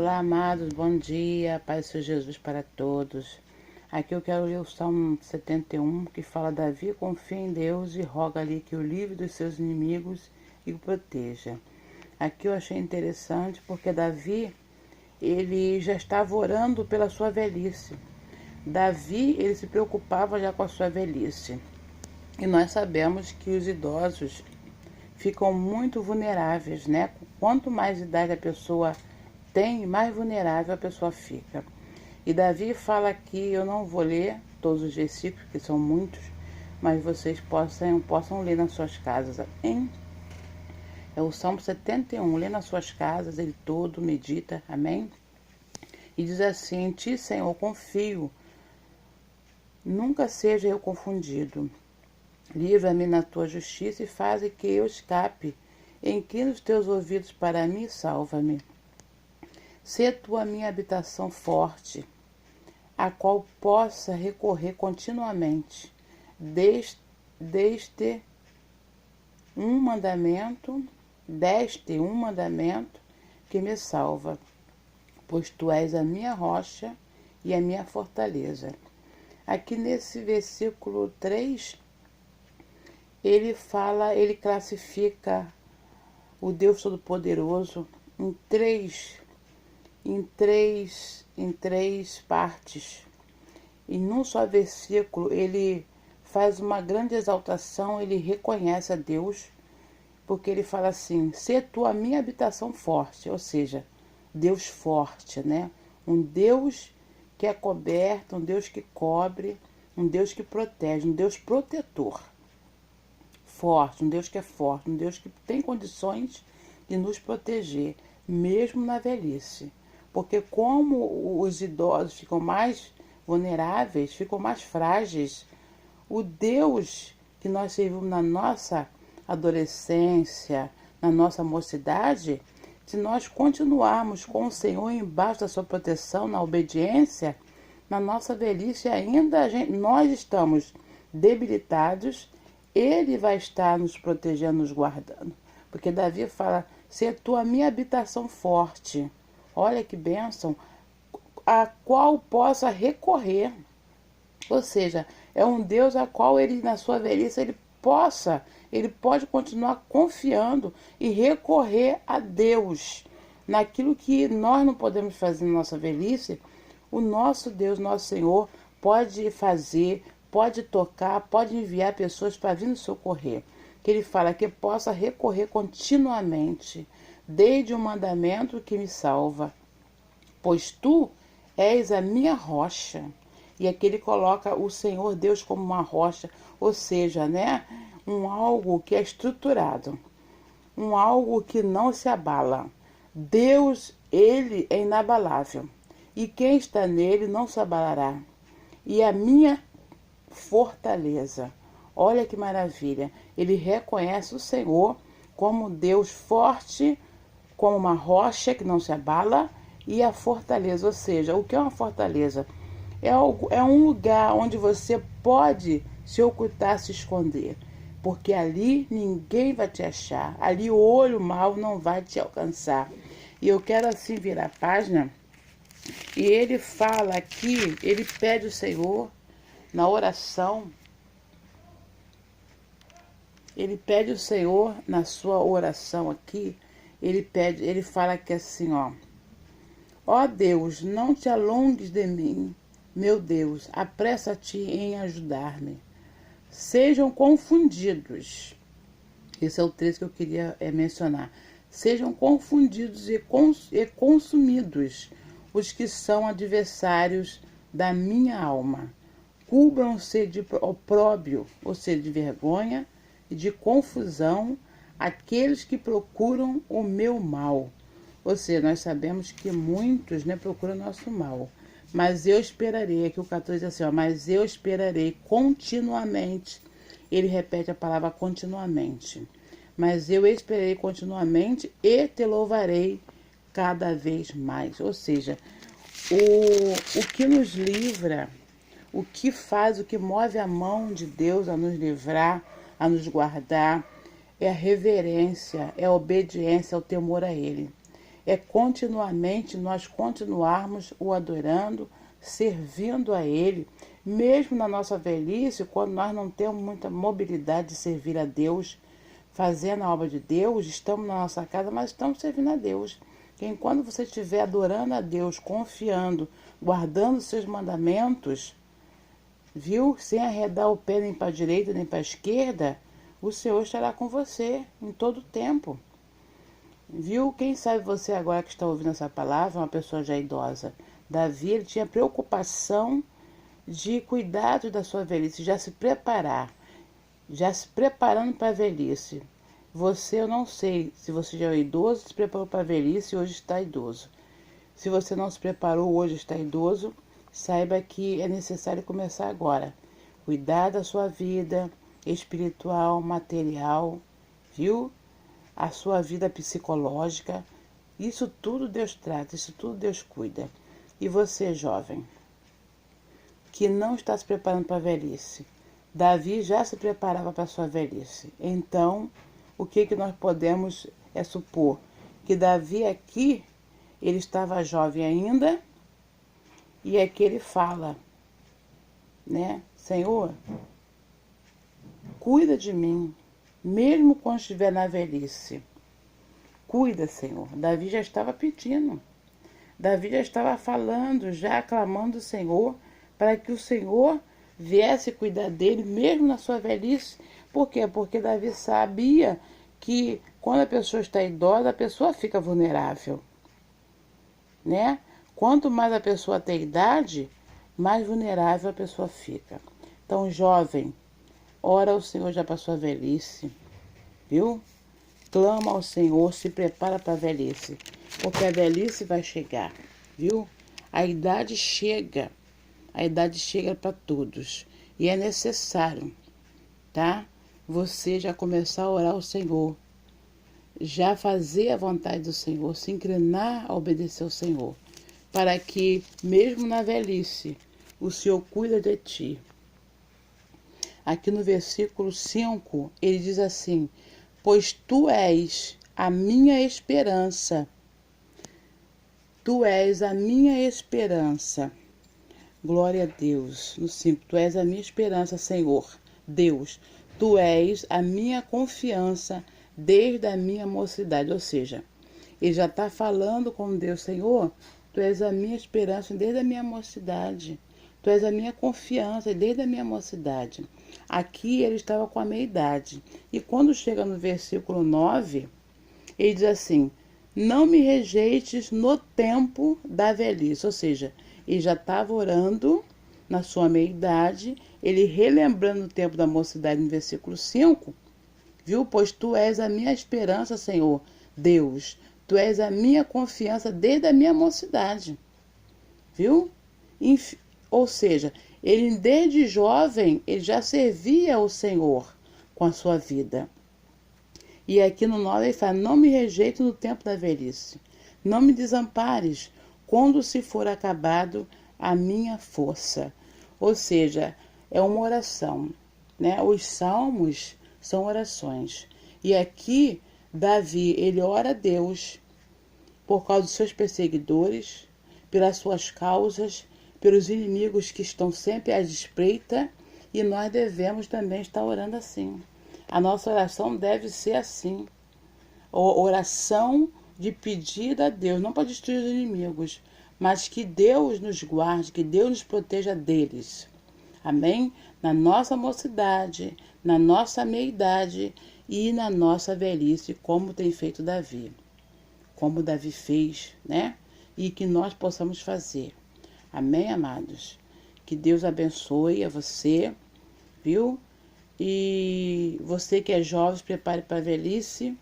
Olá, amados, bom dia, paz do Senhor Jesus para todos. Aqui eu quero ler o Salmo 71, que fala: Davi confia em Deus e roga-lhe que o livre dos seus inimigos e o proteja. Aqui eu achei interessante porque Davi, ele já estava orando pela sua velhice. Davi, ele se preocupava já com a sua velhice. E nós sabemos que os idosos ficam muito vulneráveis, né? Quanto mais idade a pessoa tem, mais vulnerável a pessoa fica. E Davi fala aqui, eu não vou ler todos os versículos, que são muitos, mas vocês possam ler nas suas casas. É o Salmo 71, lê nas suas casas, ele todo, medita, amém? E diz assim: em ti, Senhor, confio, nunca seja eu confundido. Livra-me na tua justiça e faze que eu escape. Inclina os teus ouvidos para mim e salva-me. Sê tu a minha habitação forte, a qual possa recorrer continuamente. Deste um mandamento que me salva, pois tu és a minha rocha e a minha fortaleza. Aqui nesse versículo 3, ele classifica o Deus Todo-Poderoso em três partes. E num só versículo ele faz uma grande exaltação, ele reconhece a Deus, porque ele fala assim: sê tu a minha habitação forte, ou seja, Deus forte, né? Um Deus que é coberto, um Deus que cobre, um Deus que protege, um Deus protetor. Forte, um Deus que é forte, um Deus que tem condições de nos proteger, mesmo na velhice. Porque como os idosos ficam mais vulneráveis, ficam mais frágeis, o Deus que nós servimos na nossa adolescência, na nossa mocidade, se nós continuarmos com o Senhor embaixo da sua proteção, na obediência, na nossa velhice ainda nós estamos debilitados, Ele vai estar nos protegendo, nos guardando. Porque Davi fala: se tu a minha habitação forte, olha que bênção, a qual possa recorrer. Ou seja, é um Deus a qual ele, na sua velhice, ele pode continuar confiando e recorrer a Deus. Naquilo que nós não podemos fazer na nossa velhice, o nosso Deus, nosso Senhor, pode fazer, pode tocar, pode enviar pessoas para vir nos socorrer. Que ele fala que possa recorrer continuamente, desde o mandamento que me salva. Pois tu és a minha rocha. E aqui ele coloca o Senhor Deus como uma rocha, ou seja, né, um algo que é estruturado, um algo que não se abala. Deus, ele é inabalável, e quem está nele não se abalará. E a minha fortaleza, olha que maravilha, ele reconhece o Senhor como Deus forte, como uma rocha que não se abala, e a fortaleza, ou seja, o que é uma fortaleza? É um lugar onde você pode se ocultar, se esconder, porque ali ninguém vai te achar, ali o olho mau não vai te alcançar. E eu quero assim virar a página, e ele fala aqui, ele pede ao Senhor, na oração, ele pede ao Senhor, na sua oração aqui, ele fala que assim, ó Deus, não te alongues de mim, meu Deus, apressa-te em ajudar-me. Sejam confundidos. Esse é o trecho que eu queria mencionar. Sejam confundidos e consumidos os que são adversários da minha alma. Cubram-se de opróbrio, ou seja, de vergonha e de confusão, aqueles que procuram o meu mal. Ou seja, nós sabemos que muitos, né, procuram o nosso mal. Mas eu esperarei, aqui o 14 diz assim, mas eu esperarei continuamente. Ele repete a palavra continuamente. Mas eu esperarei continuamente e te louvarei cada vez mais. Ou seja, o que nos livra, o que faz, o que move a mão de Deus a nos livrar, a nos guardar, é a reverência, é a obediência, é o temor a Ele. é continuamente nós continuarmos o adorando, servindo a Ele, mesmo na nossa velhice, quando nós não temos muita mobilidade de servir a Deus, fazendo a obra de Deus, estamos na nossa casa, mas estamos servindo a Deus. Que enquanto você estiver adorando a Deus, confiando, guardando os seus mandamentos, viu? Sem arredar o pé nem para a direita nem para a esquerda, o Senhor estará com você em todo o tempo. Viu? Quem sabe você agora que está ouvindo essa palavra, uma pessoa já idosa. Davi, ele tinha preocupação de cuidado da sua velhice, já se preparar, já se preparando para a velhice. Você, eu não sei se você já é idoso, se preparou para a velhice e hoje está idoso. Se você não se preparou, hoje está idoso, saiba que é necessário começar agora. Cuidar da sua vida espiritual, material, viu? A sua vida psicológica. Isso tudo Deus trata, isso tudo Deus cuida. E você, jovem, que não está se preparando para a velhice. Davi já se preparava para a sua velhice. Então, o que nós podemos supor? Que Davi aqui, ele estava jovem ainda, e aqui ele fala, né? Senhor, cuida de mim, mesmo quando estiver na velhice. Cuida, Senhor. Davi já estava pedindo. Davi já estava falando, já aclamando o Senhor, para que o Senhor viesse cuidar dele, mesmo na sua velhice. Por quê? Porque Davi sabia que quando a pessoa está idosa, a pessoa fica vulnerável, né? Quanto mais a pessoa tem idade, mais vulnerável a pessoa fica. Então, jovem, ora ao Senhor já para a sua velhice, viu? Clama ao Senhor, se prepara para a velhice, porque a velhice vai chegar, viu? A idade chega para todos e é necessário, tá? Você já começar a orar ao Senhor, já fazer a vontade do Senhor, se inclinar a obedecer ao Senhor, para que, mesmo na velhice, o Senhor cuida de ti. Aqui no versículo 5, ele diz assim: pois tu és a minha esperança. Tu és a minha esperança. Glória a Deus. No 5, tu és a minha esperança, Senhor. Deus, tu és a minha confiança desde a minha mocidade. Ou seja, ele já está falando com Deus, Senhor, tu és a minha esperança desde a minha mocidade. Tu és a minha confiança desde a minha mocidade. Aqui ele estava com a meia-idade. E quando chega no versículo 9, ele diz assim: não me rejeites no tempo da velhice. Ou seja, ele já estava orando na sua meia-idade, ele relembrando o tempo da mocidade no versículo 5, viu? Pois tu és a minha esperança, Senhor, Deus. Tu és a minha confiança desde a minha mocidade, viu? Ou seja, ele desde jovem, ele já servia ao Senhor com a sua vida. E aqui no 9 ele fala: não me rejeite no tempo da velhice, não me desampares quando se for acabado a minha força. Ou seja, é uma oração, né? Os salmos são orações. E aqui Davi, ele ora a Deus por causa dos seus perseguidores, pelas suas causas, pelos inimigos que estão sempre à espreita, e nós devemos também estar orando assim. A nossa oração deve ser assim. Oração de pedido a Deus, não para destruir os inimigos, mas que Deus nos guarde, que Deus nos proteja deles. Amém? Na nossa mocidade, na nossa meia-idade e na nossa velhice, como tem feito Davi. Como Davi fez, né? E que nós possamos fazer. Amém, amados? Que Deus abençoe a você, viu? E você que é jovem, se prepare para a velhice.